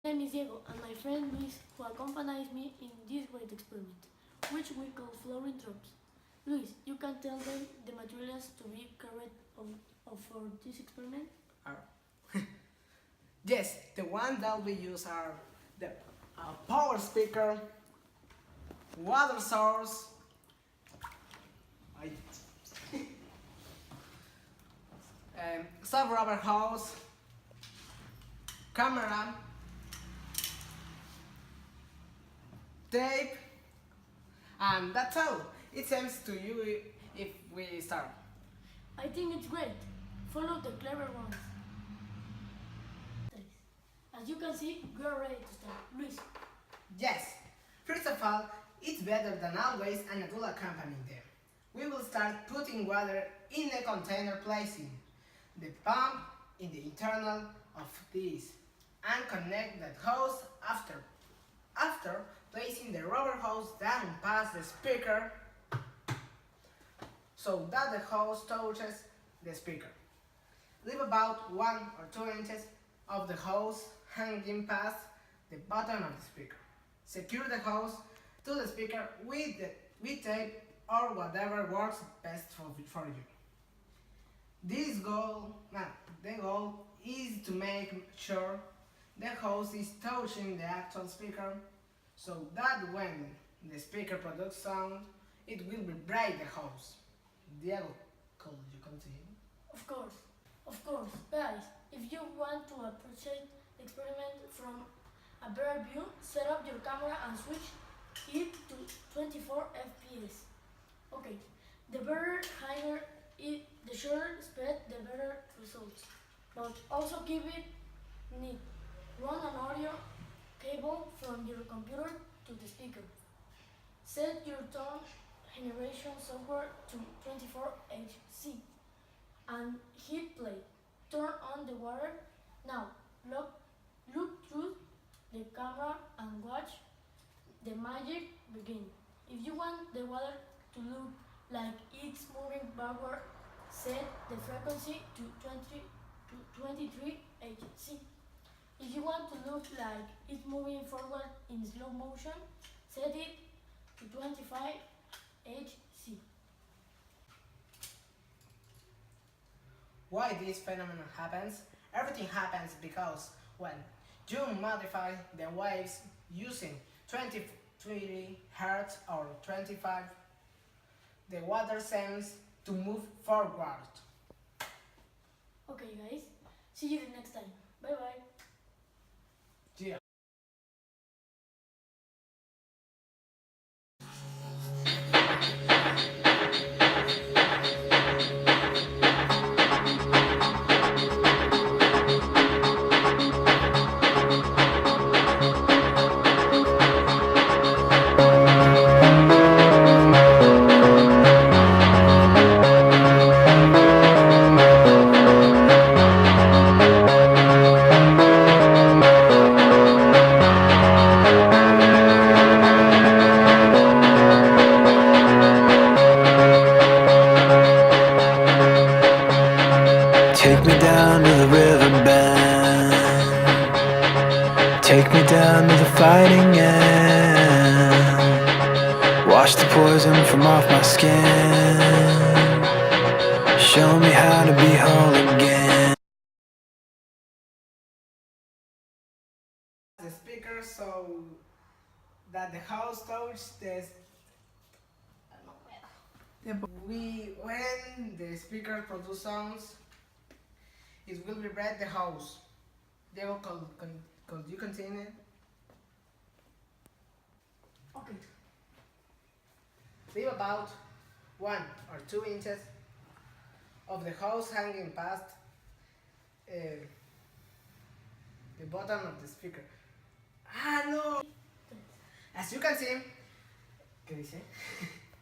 My name is Diego, and my friend Luis, who accompanies me in this great experiment, which we call flooring drops. Luis, you can tell them the materials to be correct for this experiment? Yes, the ones that we use are the power speaker, water source, soft rubber hose, camera, tape, and that's all. It seems to you if we start. I think it's great. Follow the clever ones. As you can see, we are ready to start. Luis. Yes. First of all, it's better than always an adult accompanying them. We will start putting water in the container, placing the pump in the internal of this and connect that hose after placing the rubber hose down past the speaker so that the hose touches the speaker. Leave about 1 or 2 inches of the hose hanging past the bottom of the speaker. Secure the hose to the speaker with tape or whatever works best for you. The goal is to make sure the hose is touching the actual speaker so that when the speaker produces sound, it will vibrate the hose. Diego, could you continue? Of course, guys, if you want to appreciate the experiment from a better view, set up your camera and switch it to 24 FPS. Okay, the higher the shorter speed, the better results. But also keep it neat. Run an audio cable from your computer to the speaker. Set your tone generation software to 24HC and hit play. Turn on the water. Now look through the camera and watch the magic begin. If you want the water to look like it's moving backward, set the frequency to 23HC. If you want to look like it's moving forward in slow motion, set it to 25HC. Why this phenomenon happens? Everything happens because when you modify the waves using 23 Hz or 25, the water seems to move forward. Okay guys, see you the next time. Bye bye. Yeah. Take me down to the riverbed. Take me down to the fighting end. Wash the poison from off my skin. Show me how to be whole again. The speaker so that the house touches when the speaker produces sounds, it will vibrate the house. Diego, could you continue? Okay. Leave about 1 or 2 inches of the hose hanging past the bottom of the speaker. Ah, no! As you can see, ¿qué dice?